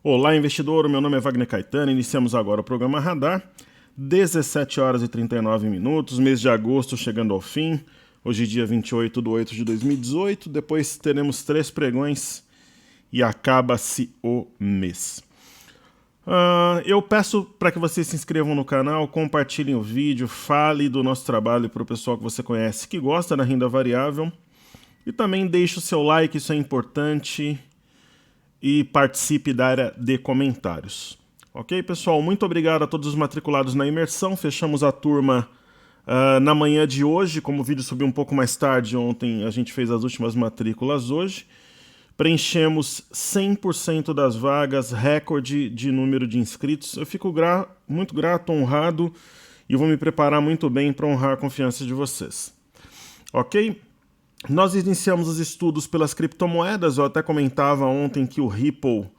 Olá, investidor. Meu nome é Wagner Caetano. Iniciamos agora o programa Radar. 17 horas e 39 minutos, mês de agosto chegando ao fim. Hoje, dia 28/8/2018. Depois teremos 3 pregões e acaba-se o mês. Eu peço para que vocês se inscrevam no canal, compartilhem o vídeo, fale do nosso trabalho para o pessoal que você conhece que gosta da renda variável. E também deixe o seu like, isso é importante. E participe da área de comentários. Ok, pessoal? Muito obrigado a todos os matriculados na imersão. Fechamos a turma na manhã de hoje. Como o vídeo subiu um pouco mais tarde, ontem a gente fez as últimas matrículas hoje. Preenchemos 100% das vagas, recorde de número de inscritos. Eu fico muito grato, honrado e vou me preparar muito bem para honrar a confiança de vocês. Ok? Nós iniciamos os estudos pelas criptomoedas. Eu até comentava ontem que o Ripple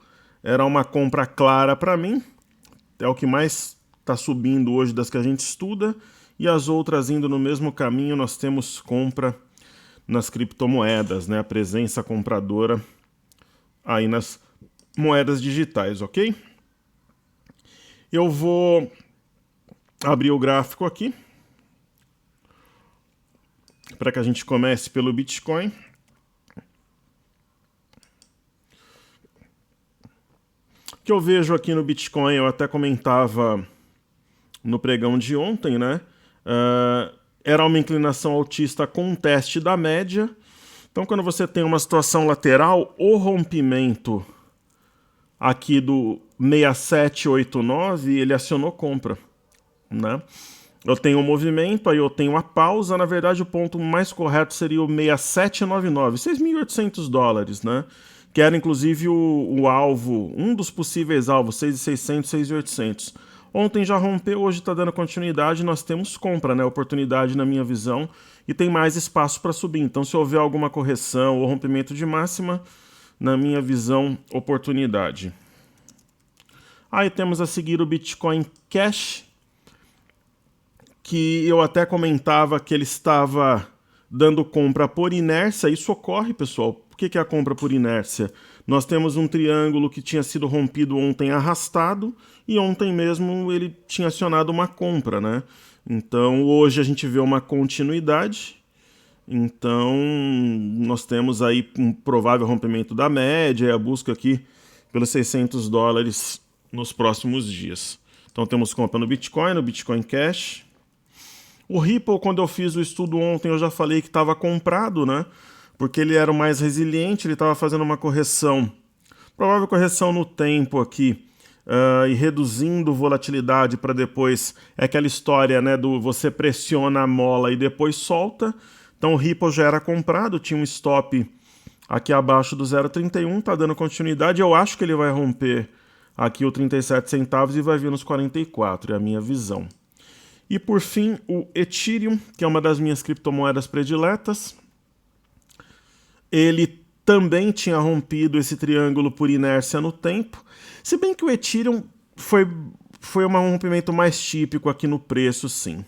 era uma compra clara para mim. É o que mais está subindo hoje das que a gente estuda. E as outras indo no mesmo caminho. Nós temos compra nas criptomoedas, né? A presença compradora aí nas moedas digitais, ok? Eu vou abrir o gráfico aqui para que a gente comece pelo Bitcoin. O que eu vejo aqui no Bitcoin, eu até comentava no pregão de ontem, né? Era uma inclinação altista com um teste da média. Então, quando você tem uma situação lateral, o rompimento aqui do 6789, ele acionou compra, né? Eu tenho um movimento, aí eu tenho a pausa. Na verdade, o ponto mais correto seria o 6799, $6.800, né? Que era inclusive o alvo, um dos possíveis alvos, 6.600, 6.800. Ontem já rompeu, hoje está dando continuidade, nós temos compra, né? Oportunidade na minha visão, e tem mais espaço para subir. Então, se houver alguma correção ou rompimento de máxima, na minha visão, oportunidade. Aí temos a seguir o Bitcoin Cash, que eu até comentava que ele estava dando compra por inércia. Isso ocorre, pessoal. Por que é a compra por inércia? Nós temos um triângulo que tinha sido rompido ontem arrastado, e ontem mesmo ele tinha acionado uma compra, né? Então hoje a gente vê uma continuidade. Então nós temos aí um provável rompimento da média e a busca aqui pelos $600 nos próximos dias. Então temos compra no Bitcoin Cash. O Ripple, quando eu fiz o estudo ontem, eu já falei que estava comprado, né? Porque ele era o mais resiliente, ele estava fazendo uma correção, provável correção no tempo aqui, e reduzindo volatilidade para depois, é aquela história, né, do você pressiona a mola e depois solta. Então o Ripple já era comprado, tinha um stop aqui abaixo do 0,31, tá dando continuidade. Eu acho que ele vai romper aqui o 37 centavos e vai vir nos 44, é a minha visão. E por fim, o Ethereum, que é uma das minhas criptomoedas prediletas. Ele também tinha rompido esse triângulo por inércia no tempo. Se bem que o Ethereum foi um rompimento mais típico aqui no preço, sim.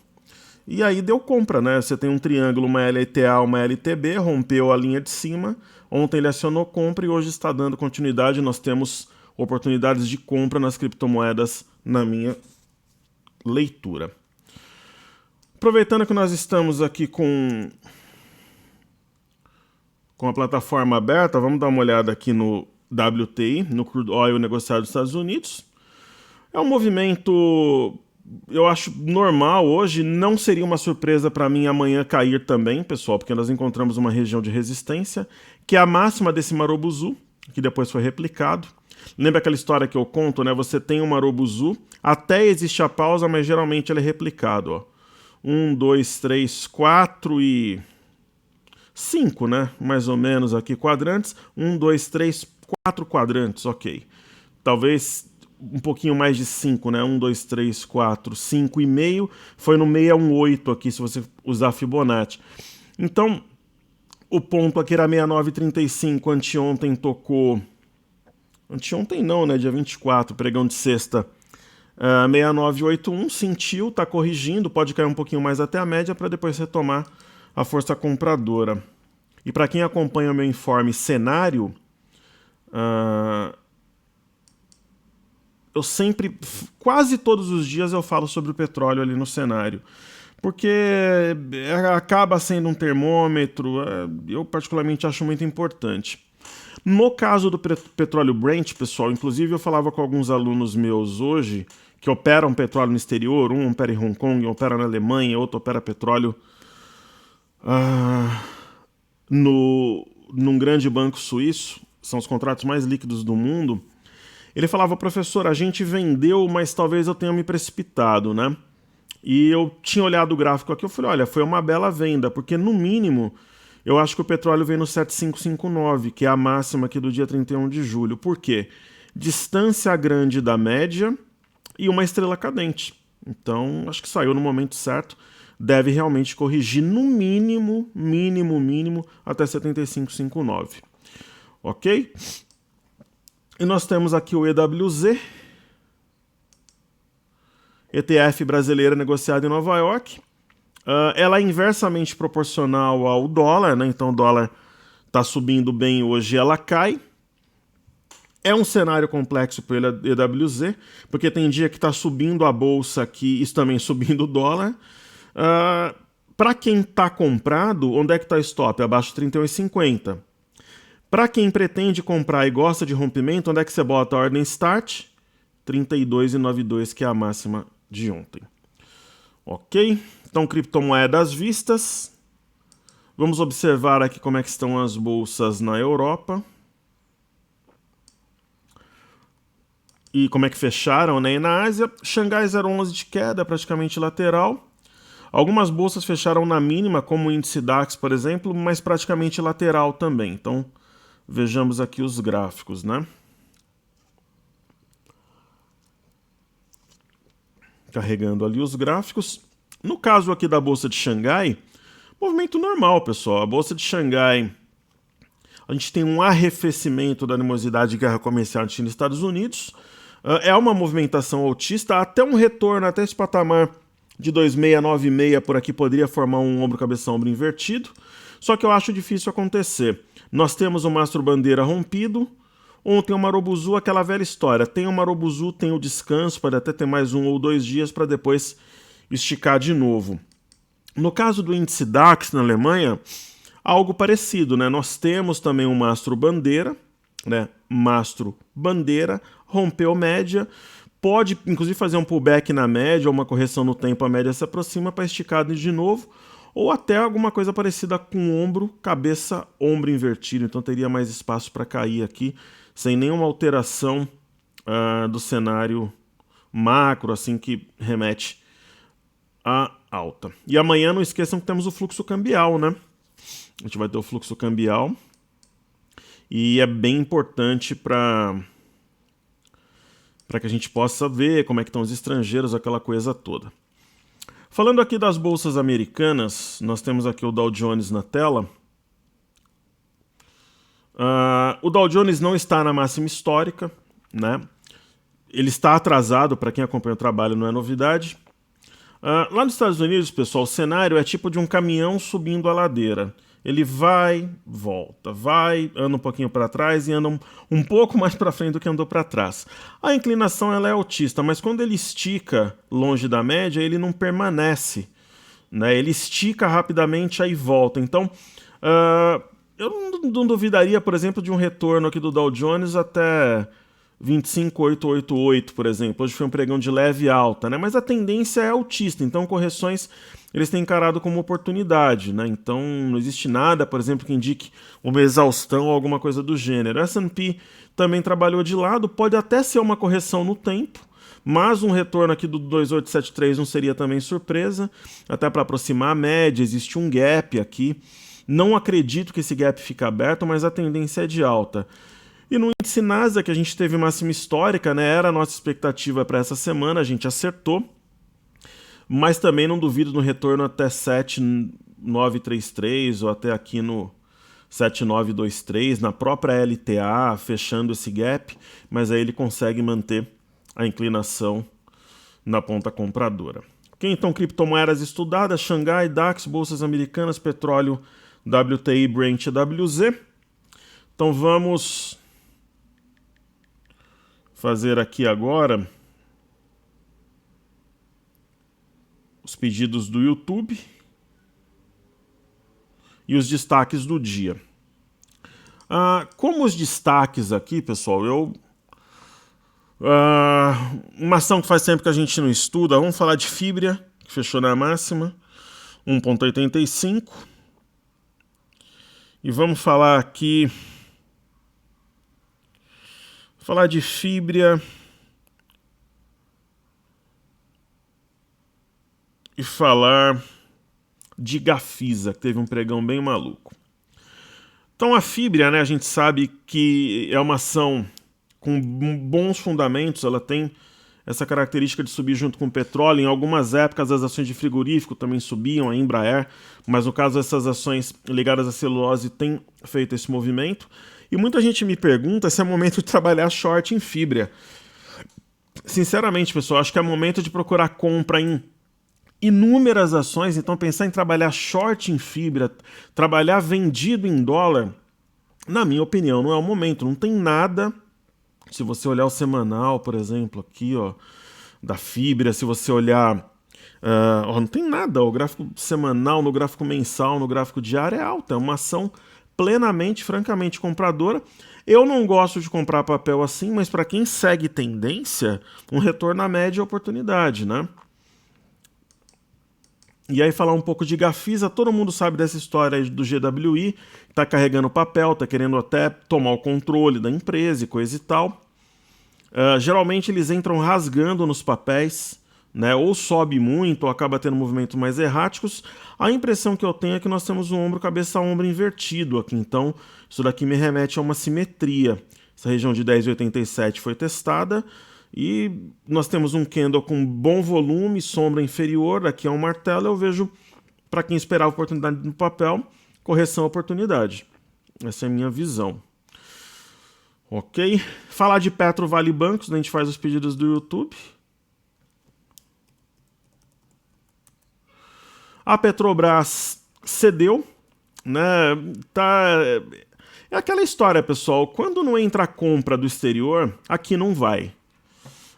E aí deu compra, né? Você tem um triângulo, uma LTA, uma LTB, rompeu a linha de cima. Ontem ele acionou compra e hoje está dando continuidade. Nós temos oportunidades de compra nas criptomoedas na minha leitura. Aproveitando que nós estamos aqui com a plataforma aberta, vamos dar uma olhada aqui no WTI, no Crude Oil negociado nos Estados Unidos. É um movimento, eu acho, normal hoje. Não seria uma surpresa para mim amanhã cair também, pessoal, porque nós encontramos uma região de resistência, que é a máxima desse Marubozu, que depois foi replicado. Lembra aquela história que eu conto, né? Você tem um Marubozu, até existe a pausa, mas geralmente ele é replicado, ó. 1, 2, 3, 4 e 5, né? Mais ou menos aqui, quadrantes. 1, 2, 3, 4 quadrantes, ok. Talvez um pouquinho mais de 5, né? 1, 2, 3, 4, 5 e meio. Foi no 618 aqui, se você usar Fibonacci. Então, o ponto aqui era 69,35. Anteontem tocou... Anteontem não, né? Dia 24, pregão de sexta. 6981, sentiu, está corrigindo, pode cair um pouquinho mais até a média para depois retomar a força compradora. E para quem acompanha o meu informe cenário, eu sempre, quase todos os dias eu falo sobre o petróleo ali no cenário, porque acaba sendo um termômetro, eu particularmente acho muito importante. No caso do petróleo Brent, pessoal, inclusive eu falava com alguns alunos meus hoje que operam petróleo no exterior, um opera em Hong Kong, um opera na Alemanha, outro opera petróleo num grande banco suíço, são os contratos mais líquidos do mundo. Ele falava, professor, a gente vendeu, mas talvez eu tenha me precipitado, né? E eu tinha olhado o gráfico aqui, eu falei, olha, foi uma bela venda, porque no mínimo eu acho que o petróleo vem no 7559, que é a máxima aqui do dia 31 de julho. Por quê? Distância grande da média e uma estrela cadente. Então, acho que saiu no momento certo. Deve realmente corrigir no mínimo, até 75,59. Ok? E nós temos aqui o EWZ, ETF brasileira negociada em Nova York. Ela é inversamente proporcional ao dólar, né? Então o dólar está subindo bem hoje, ela cai. É um cenário complexo para o EWZ, porque tem dia que está subindo a bolsa aqui, isso também subindo o dólar. Para quem está comprado, onde é que está o stop? Abaixo de 31,50. Para quem pretende comprar e gosta de rompimento, onde é que você bota a ordem start? 32,92, que é a máxima de ontem. Ok? Então, criptomoedas vistas. Vamos observar aqui como é que estão as bolsas na Europa. E como é que fecharam, né? E na Ásia, Xangai 0,11 de queda, praticamente lateral. Algumas bolsas fecharam na mínima, como o índice DAX, por exemplo, mas praticamente lateral também. Então, vejamos aqui os gráficos, né? Carregando ali os gráficos. No caso aqui da Bolsa de Xangai, movimento normal, pessoal. A Bolsa de Xangai, a gente tem um arrefecimento da animosidade de guerra comercial entre China e Estados Unidos. É uma movimentação altista, até um retorno, até esse patamar de 2,696 por aqui poderia formar um ombro-cabeça-ombro invertido. Só que eu acho difícil acontecer. Nós temos o mastro bandeira rompido. Ontem o Marubozu, aquela velha história. Tem o Marubozu, tem o descanso, pode até ter mais 1 ou 2 dias para depois esticar de novo. No caso do índice DAX na Alemanha, algo parecido, né? Nós temos também um mastro bandeira, né? Mastro bandeira, rompeu média, pode inclusive fazer um pullback na média, ou uma correção no tempo, a média se aproxima para esticar de novo, ou até alguma coisa parecida com ombro, cabeça, ombro invertido, então teria mais espaço para cair aqui, sem nenhuma alteração do cenário macro, assim, que remete a alta. E amanhã não esqueçam que temos o fluxo cambial, né? A gente vai ter o fluxo cambial e é bem importante para que a gente possa ver como é que estão os estrangeiros, aquela coisa toda. Falando aqui das bolsas americanas, nós temos aqui o Dow Jones na tela. O Dow Jones não está na máxima histórica, né? Ele está atrasado, para quem acompanha o trabalho não é novidade. Lá nos Estados Unidos, pessoal, o cenário é tipo de um caminhão subindo a ladeira. Ele vai, volta, vai, anda um pouquinho para trás e anda um pouco mais para frente do que andou para trás. A inclinação ela é altista, mas quando ele estica longe da média, ele não permanece, né? Ele estica rapidamente aí volta. Então, eu não duvidaria, por exemplo, de um retorno aqui do Dow Jones até 25,888, por exemplo. Hoje foi um pregão de leve alta, né? Mas a tendência é altista, então correções eles têm encarado como oportunidade, né? Então não existe nada, por exemplo, que indique uma exaustão ou alguma coisa do gênero. A S&P também trabalhou de lado, pode até ser uma correção no tempo, mas um retorno aqui do 2873 não seria também surpresa, até para aproximar a média, existe um gap aqui. Não acredito que esse gap fique aberto, mas a tendência é de alta. E no índice Nasdaq, que a gente teve máxima histórica, né? Era a nossa expectativa para essa semana, a gente acertou. Mas também não duvido no retorno até 7,933 ou até aqui no 7,923, na própria LTA, fechando esse gap. Mas aí ele consegue manter a inclinação na ponta compradora. Ok, então, criptomoedas estudadas, Xangai, DAX, bolsas americanas, petróleo, WTI, Brent, WZ. Então vamos fazer aqui agora os pedidos do YouTube e os destaques do dia. Como os destaques aqui, pessoal, uma ação que faz tempo que a gente não estuda, vamos falar de Fibria, que fechou na máxima, 1,85. E vamos falar aqui, falar de Fibria e falar de Gafisa, que teve um pregão bem maluco. Então a Fibria, né, a gente sabe que é uma ação com bons fundamentos, ela tem essa característica de subir junto com o petróleo. Em algumas épocas as ações de frigorífico também subiam, a Embraer, mas no caso essas ações ligadas à celulose têm feito esse movimento. E muita gente me pergunta se é momento de trabalhar short em Fibria. Sinceramente, pessoal, acho que é momento de procurar compra em inúmeras ações, então pensar em trabalhar short em Fibria, trabalhar vendido em dólar, na minha opinião, não é o momento, não tem nada. Se você olhar o semanal, por exemplo, aqui, ó, da Fibria, se você olhar, não tem nada, o gráfico semanal, no gráfico mensal, no gráfico diário é alta, é uma ação plenamente, francamente compradora. Eu não gosto de comprar papel assim, mas para quem segue tendência, um retorno à média é oportunidade, né? E aí falar um pouco de Gafisa, todo mundo sabe dessa história do GWI, tá carregando papel, tá querendo até tomar o controle da empresa e coisa e tal. Geralmente eles entram rasgando nos papéis, né? Ou sobe muito, ou acaba tendo movimentos mais erráticos. A impressão que eu tenho é que nós temos um ombro, cabeça a ombro invertido aqui, então isso daqui me remete a uma simetria. Essa região de 10,87 foi testada, e nós temos um candle com bom volume, sombra inferior, aqui é um martelo. Eu vejo, para quem esperava oportunidade no papel, correção oportunidade. Essa é a minha visão. Ok? Falar de Petro Vale Bancos, a gente faz os pedidos do YouTube. A Petrobras cedeu, né? É aquela história, pessoal, quando não entra a compra do exterior, aqui não vai.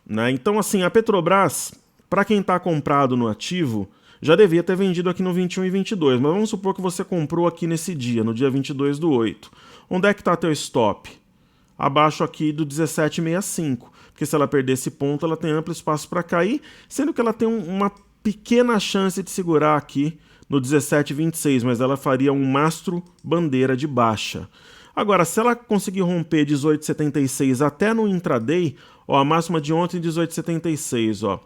Né? Então, assim, a Petrobras, para quem está comprado no ativo, já devia ter vendido aqui no 21 e 22, mas vamos supor que você comprou aqui nesse dia, no dia 22/8. Onde é que está teu stop? Abaixo aqui do 17,65, porque se ela perder esse ponto, ela tem amplo espaço para cair, sendo que ela tem uma pequena chance de segurar aqui no 17,26, mas ela faria um mastro bandeira de baixa. Agora, se ela conseguir romper 18,76 até no intraday, ó, a máxima de ontem 18,76, ó.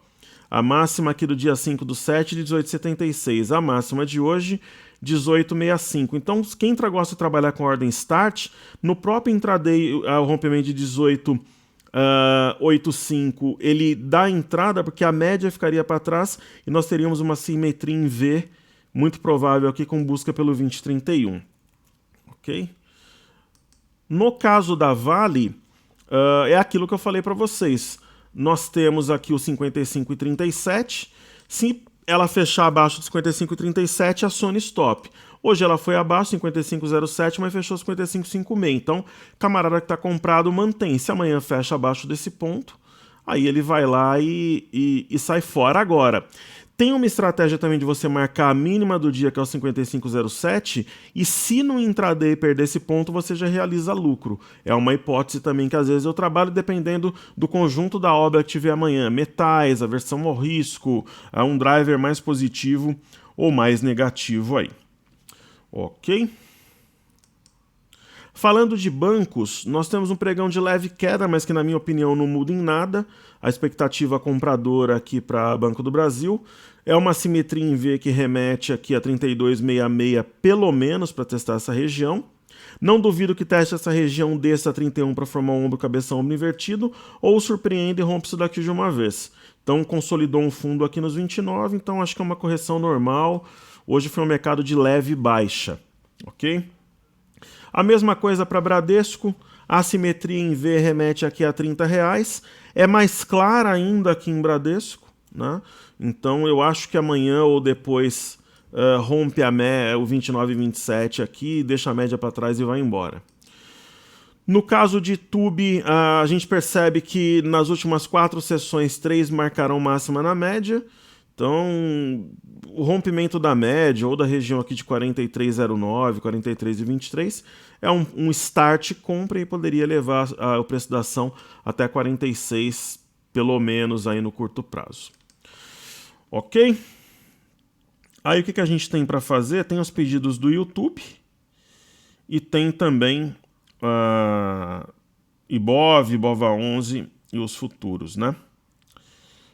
A máxima aqui do dia 5/7 de 18,76, a máxima de hoje 18,65. Então, quem gosta de trabalhar com ordem start, no próprio intraday, o rompimento de 18,85, ele dá entrada porque a média ficaria para trás e nós teríamos uma simetria em V, muito provável aqui com busca pelo 20,31. Ok? No caso da Vale, é aquilo que eu falei para vocês. Nós temos aqui o 55,37. Se ela fechar abaixo de 55,37, acione stop. Hoje ela foi abaixo, 55,07, mas fechou 55,56. Então, camarada que está comprado mantém. Se amanhã fecha abaixo desse ponto, aí ele vai lá e sai fora. Agora, tem uma estratégia também de você marcar a mínima do dia, que é o 55,07, e se no intraday perder esse ponto, você já realiza lucro. É uma hipótese também que às vezes eu trabalho dependendo do conjunto da obra que tiver amanhã. Metais, aversão ao risco, um driver mais positivo ou mais negativo aí. Ok? Falando de bancos, nós temos um pregão de leve queda, mas que na minha opinião não muda em nada. A expectativa compradora aqui para Banco do Brasil é uma simetria em V que remete aqui a 32,66 pelo menos para testar essa região. Não duvido que teste essa região, desça a 31 para formar um ombro, cabeça, ombro invertido, ou surpreende e rompe isso daqui de uma vez. Então consolidou um fundo aqui nos 29, então acho que é uma correção normal. Hoje foi um mercado de leve baixa, ok? A mesma coisa para Bradesco, a simetria em V remete aqui a R$30, é mais clara ainda aqui em Bradesco, né? Então eu acho que amanhã ou depois rompe o 29,27 aqui, deixa a média para trás e vai embora. No caso de Tube, a gente percebe que nas últimas 4 sessões, 3 marcaram máxima na média. Então, o rompimento da média ou da região aqui de 43,09, 43,23 é um start compra e poderia levar o preço da ação até 46, pelo menos aí no curto prazo. Ok? Aí o que a gente tem para fazer? Tem os pedidos do YouTube e tem também Ibov, Ibova 11 e os futuros, né?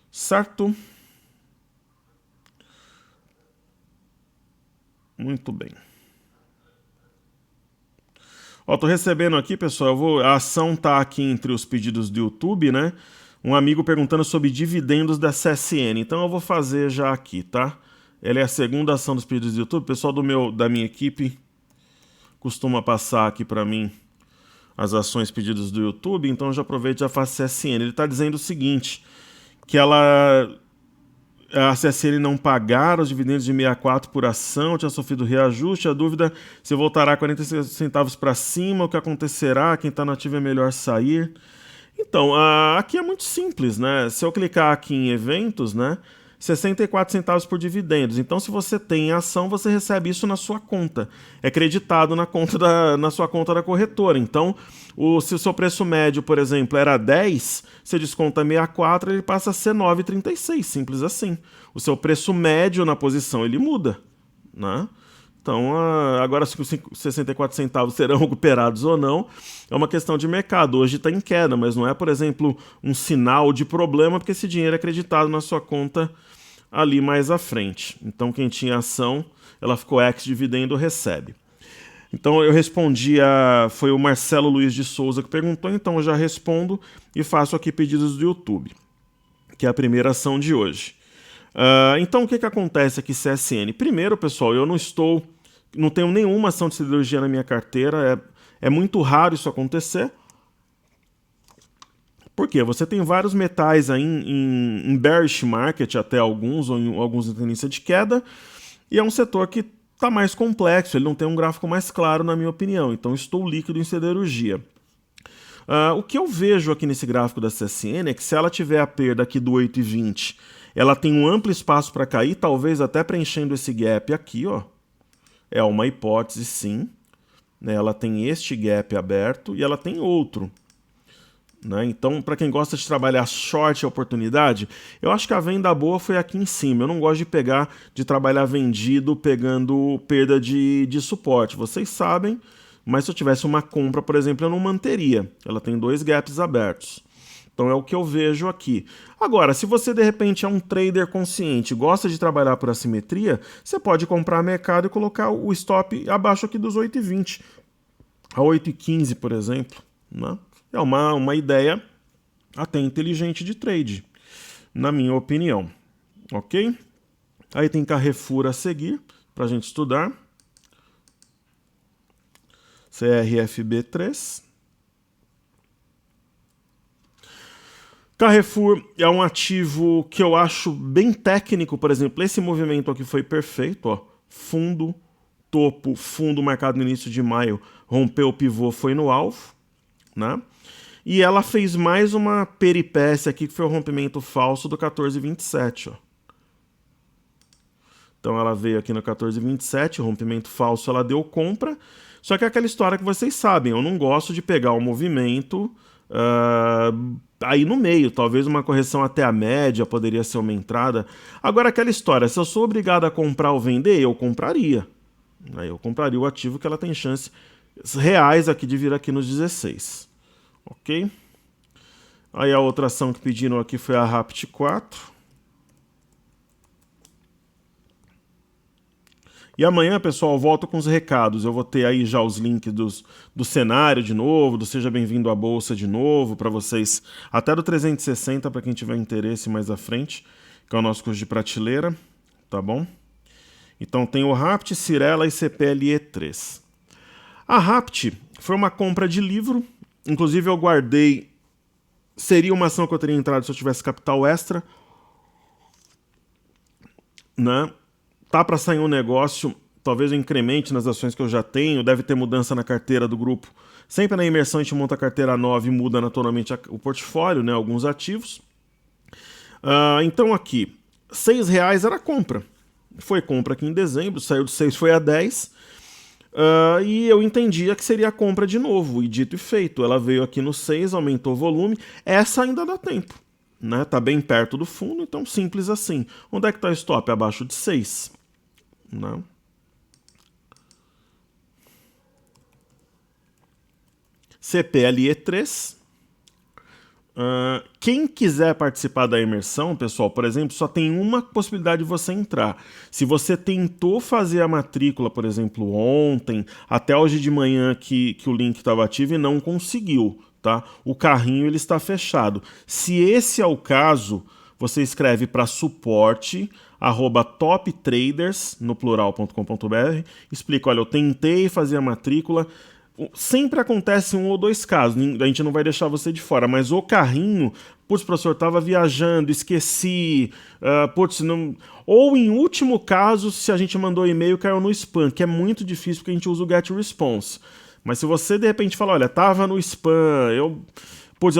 Certo? Muito bem. Ó, tô recebendo aqui, pessoal, a ação tá aqui entre os pedidos do YouTube, né? Um amigo perguntando sobre dividendos da CSN. Então eu vou fazer já aqui, tá? Ela é a segunda ação dos pedidos do YouTube. O pessoal da minha equipe costuma passar aqui para mim as ações pedidos do YouTube, então eu já aproveito e já faço CSN. Ele está dizendo o seguinte, que a CSN não pagar os dividendos de 64 por ação, tinha sofrido reajuste, a dúvida se voltará 46 centavos para cima, o que acontecerá, quem está no ativo é melhor sair. Então, aqui é muito simples, né? Se eu clicar aqui em eventos, né? 64 centavos por dividendos. Então, se você tem ação, você recebe isso na sua conta. É creditado na sua conta da corretora. Então, se o seu preço médio, por exemplo, era 10, você desconta 64, ele passa a ser 9,36. Simples assim. O seu preço médio na posição, ele muda, né? Então, agora se os 64 centavos serão recuperados ou não, é uma questão de mercado. Hoje está em queda, mas não é, por exemplo, um sinal de problema, porque esse dinheiro é acreditado na sua conta ali mais à frente. Então, quem tinha ação, ela ficou ex-dividendo, recebe. Então, eu respondi foi o Marcelo Luiz de Souza que perguntou, então eu já respondo e faço aqui pedidos do YouTube, que é a primeira ação de hoje. Então, o que acontece aqui, CSN? Primeiro, pessoal, eu não tenho nenhuma ação de siderurgia na minha carteira, é muito raro isso acontecer. Por quê? Você tem vários metais aí em bearish market, até alguns, ou em alguns em tendência de queda, e é um setor que está mais complexo, ele não tem um gráfico mais claro, na minha opinião. Então, estou líquido em siderurgia. O que eu vejo aqui nesse gráfico da CSN é que se ela tiver a perda aqui do 8,20, ela tem um amplo espaço para cair, talvez até preenchendo esse gap aqui, ó. É uma hipótese, sim. Né? Ela tem este gap aberto e ela tem outro. Né? Então, para quem gosta de trabalhar short oportunidade, eu acho que a venda boa foi aqui em cima. Eu não gosto de trabalhar vendido pegando perda de suporte. Vocês sabem, mas se eu tivesse uma compra, por exemplo, eu não manteria. Ela tem 2 gaps abertos. Então é o que eu vejo aqui. Agora, se você de repente é um trader consciente, gosta de trabalhar por assimetria, você pode comprar mercado e colocar o stop abaixo aqui dos 8,20, a 8,15, por exemplo. Né? É uma ideia até inteligente de trade, na minha opinião. Ok? Aí tem Carrefour a seguir, para a gente estudar. CRFB3. Carrefour é um ativo que eu acho bem técnico, por exemplo, esse movimento aqui foi perfeito, ó. Fundo, topo, fundo marcado no início de maio, rompeu o pivô, foi no alvo, né? E ela fez mais uma peripécia aqui, que foi o rompimento falso do 14,27, ó. Então ela veio aqui no 14,27, rompimento falso, ela deu compra, só que é aquela história que vocês sabem, eu não gosto de pegar o movimento aí no meio, talvez uma correção até a média poderia ser uma entrada. Agora aquela história, se eu sou obrigado a comprar ou vender, eu compraria. Aí eu compraria o ativo que ela tem chances reais aqui de vir aqui nos 16. Ok? Aí a outra ação que pediram aqui foi a Rapt 4. E amanhã, pessoal, eu volto com os recados. Eu vou ter aí já os links do cenário de novo, do Seja Bem-vindo à Bolsa de novo, para vocês, até do 360, para quem tiver interesse mais à frente, que é o nosso curso de prateleira, tá bom? Então tem o Rapt, Cirela e CPLE3. A Rapt foi uma compra de livro, inclusive eu guardei, seria uma ação que eu teria entrado se eu tivesse capital extra, né? Tá para sair um negócio, talvez eu incremente nas ações que eu já tenho, deve ter mudança na carteira do grupo Sempre na imersão a gente monta a carteira nova e muda naturalmente o portfólio, né, alguns ativos. Então aqui, R$6 era compra. Foi compra aqui em dezembro, saiu de 6, foi a 10. E eu entendia que seria compra de novo, e dito e feito. Ela veio aqui no 6, aumentou o volume. Essa ainda dá tempo, né? Tá bem perto do fundo, então simples assim. Onde é que tá o stop? Abaixo de 6. Não. CPLE3. Quem quiser participar da imersão, pessoal, por exemplo, só tem uma possibilidade de você entrar. Se você tentou fazer a matrícula, por exemplo, ontem, até hoje de manhã que o link estava ativo e não conseguiu, tá? O carrinho ele está fechado. Se esse é o caso, você escreve para suporte@toptraders, no plural.com.br, explica, olha, eu tentei fazer a matrícula. Sempre acontece um ou dois casos, a gente não vai deixar você de fora, mas o carrinho, putz, professor, estava viajando, esqueci, não... Ou em último caso, se a gente mandou e-mail, caiu no spam, que é muito difícil porque a gente usa o GetResponse. Mas se você de repente fala, olha, estava no spam, eu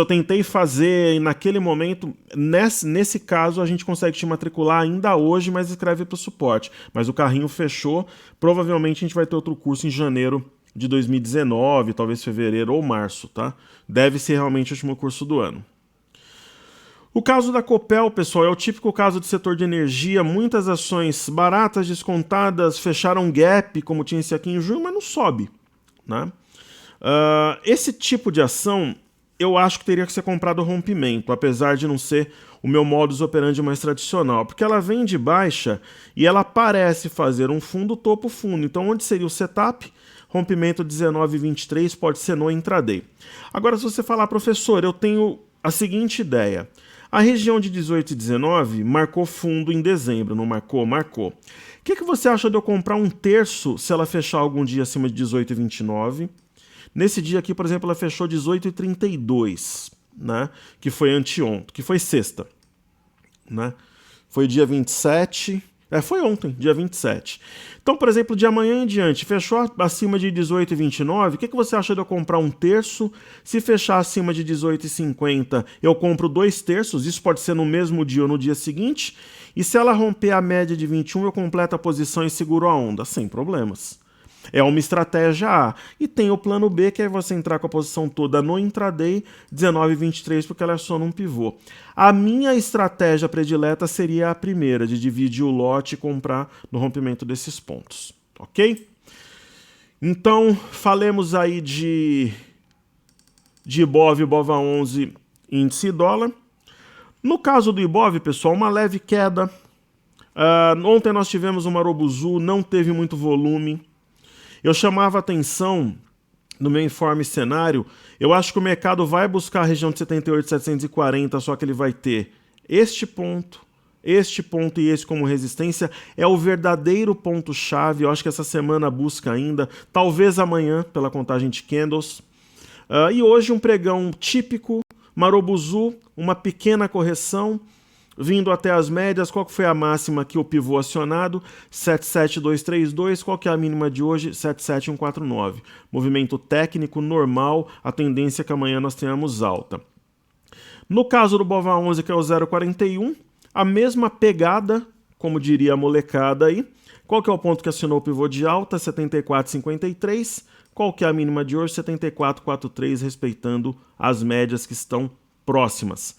tentei fazer e naquele momento, nesse caso a gente consegue te matricular ainda hoje, mas escreve para o suporte. Mas o carrinho fechou, provavelmente a gente vai ter outro curso em janeiro de 2019, talvez fevereiro ou março, tá? Deve ser realmente o último curso do ano. O caso da Copel, pessoal, é o típico caso do setor de energia. Muitas ações baratas, descontadas, fecharam gap, como tinha esse aqui em junho, mas não sobe, né? Esse tipo de ação, eu acho que teria que ser comprado rompimento, apesar de não ser o meu modus operandi mais tradicional, porque ela vem de baixa e ela parece fazer um fundo topo-fundo. Então, onde seria o setup? Rompimento 19,23 pode ser no intraday. Agora, se você falar, professor, eu tenho a seguinte ideia. A região de 18 e 19 marcou fundo em dezembro, não marcou? Marcou. O que você acha de eu comprar um terço se ela fechar algum dia acima de 18,29? Nesse dia aqui, por exemplo, ela fechou 18,32, né? Que foi anteontem, que foi sexta, né? Foi dia 27... foi ontem, dia 27. Então, por exemplo, de amanhã em diante, fechou acima de 18,29, o que você acha de eu comprar um terço? Se fechar acima de 18,50, eu compro 2 terços, isso pode ser no mesmo dia ou no dia seguinte. E se ela romper a média de 21, eu completo a posição e seguro a onda, sem problemas. É uma estratégia A. E tem o plano B, que é você entrar com a posição toda no intraday, 19,23, porque ela é só num pivô. A minha estratégia predileta seria a primeira, de dividir o lote e comprar no rompimento desses pontos. Ok? Então, falemos aí de Ibov, Ibova11, índice dólar. No caso do Ibov, pessoal, uma leve queda. Ontem nós tivemos uma Marobuzu, não teve muito volume. Eu chamava atenção no meu informe cenário, eu acho que o mercado vai buscar a região de 78,740, só que ele vai ter este ponto e esse como resistência. É o verdadeiro ponto-chave, eu acho que essa semana busca ainda, talvez amanhã, pela contagem de candles. E hoje um pregão típico, Marobuzu, uma pequena correção, vindo até as médias. Qual que foi a máxima que o pivô acionado? 77232. Qual que é a mínima de hoje? 77149. Movimento técnico normal, a tendência é que amanhã nós tenhamos alta. No caso do BOVA11, que é o 0,41, a mesma pegada, como diria a molecada aí. Qual que é o ponto que acionou o pivô de alta? 74,53. Qual que é a mínima de hoje? 74,43, respeitando as médias que estão próximas.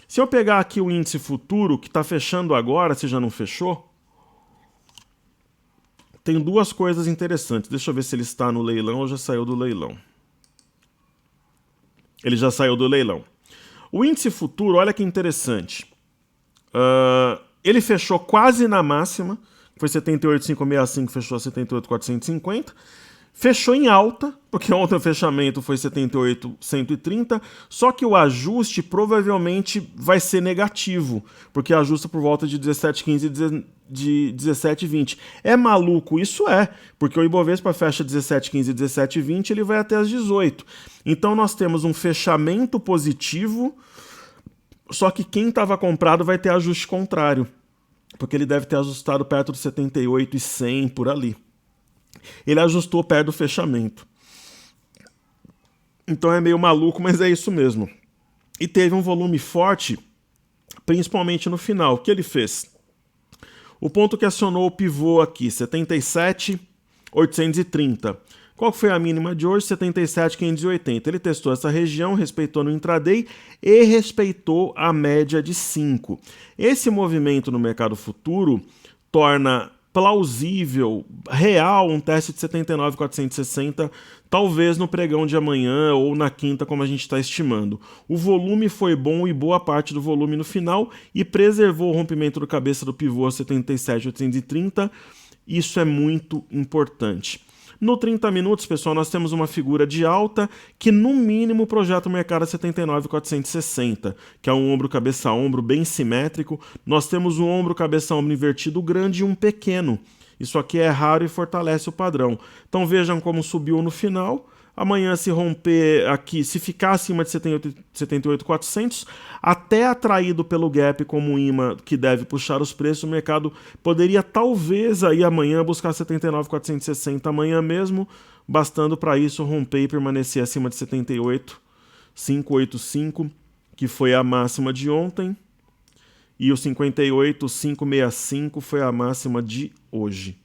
Se eu pegar aqui o índice futuro, que está fechando agora, se já não fechou, tem duas coisas interessantes. Deixa eu ver se ele está no leilão ou já saiu do leilão. Ele já saiu do leilão. O índice futuro, olha que interessante. Ele fechou quase na máxima, foi 78,565, fechou a 78,450. Fechou em alta, porque ontem o fechamento foi 78,130, só que o ajuste provavelmente vai ser negativo, porque ajusta por volta de 17,15 de 17,20. É maluco? Isso é, porque o Ibovespa fecha 17,15 e 17,20, ele vai até as 18. Então nós temos um fechamento positivo, só que quem estava comprado vai ter ajuste contrário, porque ele deve ter ajustado perto de 78,100 por ali. Ele ajustou perto do fechamento. Então é meio maluco, mas é isso mesmo. E teve um volume forte, principalmente no final. O que ele fez? O ponto que acionou o pivô aqui, 77.830. Qual foi a mínima de hoje? 77.580. Ele testou essa região, respeitou no intraday e respeitou a média de 5. Esse movimento no mercado futuro torna plausível, real, um teste de 79.460, talvez no pregão de amanhã ou na quinta, como a gente está estimando. O volume foi bom e boa parte do volume no final e preservou o rompimento do cabeça do pivô a 77.830. Isso é muito importante. No 30 minutos, pessoal, nós temos uma figura de alta que, no mínimo, projeta o mercado a 79.460, que é um ombro cabeça-ombro bem simétrico. Nós temos um ombro cabeça-ombro invertido grande e um pequeno. Isso aqui é raro e fortalece o padrão. Então vejam como subiu no final. Amanhã, se romper aqui, se ficar acima de 78.400, até atraído pelo gap como um imã que deve puxar os preços, o mercado poderia talvez aí amanhã buscar 79.460 amanhã mesmo, bastando para isso romper e permanecer acima de 78.585, que foi a máxima de ontem, e o 58.565 foi a máxima de hoje.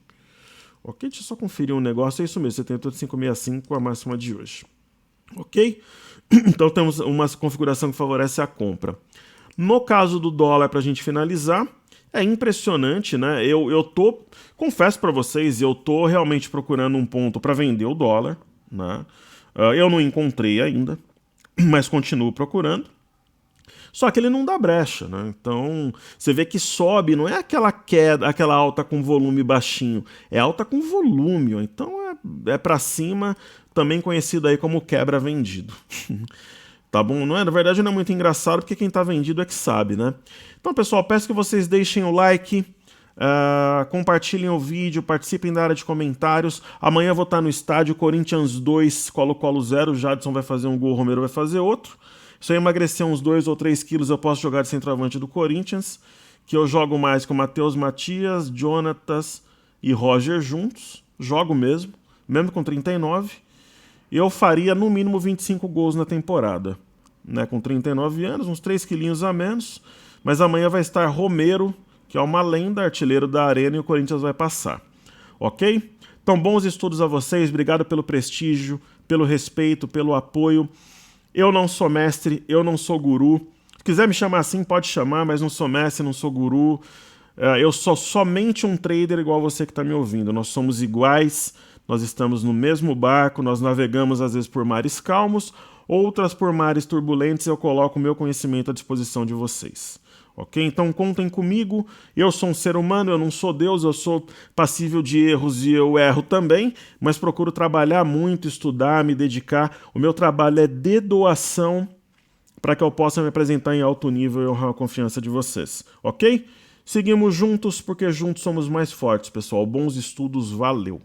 Ok, deixa eu só conferir um negócio, é isso mesmo, 78.565 a máxima de hoje. Ok? Então temos uma configuração que favorece a compra. No caso do dólar, para a gente finalizar, é impressionante, né? Confesso para vocês, eu tô realmente procurando um ponto para vender o dólar, né? Eu não encontrei ainda, mas continuo procurando. Só que ele não dá brecha, né? Então, você vê que sobe, não é aquela queda, aquela alta com volume baixinho, é alta com volume, então é para cima, também conhecido aí como quebra vendido. Tá bom? Não é, na verdade não é muito engraçado, porque quem tá vendido é que sabe, né? Então, pessoal, peço que vocês deixem o like, compartilhem o vídeo, participem da área de comentários. Amanhã eu vou estar no estádio, Corinthians 2, Colo-Colo 0, o Jadson vai fazer um gol, o Romero vai fazer outro. Se eu emagrecer uns 2 ou 3 quilos, eu posso jogar de centroavante do Corinthians, que eu jogo mais com Matheus Matias, Jonatas e Roger juntos. Jogo mesmo com 39. E eu faria no mínimo 25 gols na temporada. Né? Com 39 anos, uns 3 quilinhos a menos. Mas amanhã vai estar Romero, que é uma lenda, artilheiro da Arena, e o Corinthians vai passar. Ok? Então, bons estudos a vocês. Obrigado pelo prestígio, pelo respeito, pelo apoio. Eu não sou mestre, eu não sou guru. Se quiser me chamar assim, pode chamar, mas não sou mestre, não sou guru. Eu sou somente um trader igual você que está me ouvindo. Nós somos iguais, nós estamos no mesmo barco, nós navegamos às vezes por mares calmos, outras por mares turbulentos, e eu coloco o meu conhecimento à disposição de vocês. Ok? Então contem comigo, eu sou um ser humano, eu não sou Deus, eu sou passível de erros e eu erro também, mas procuro trabalhar muito, estudar, me dedicar. O meu trabalho é de doação para que eu possa me apresentar em alto nível e honrar a confiança de vocês. Ok? Seguimos juntos porque juntos somos mais fortes, pessoal. Bons estudos, valeu!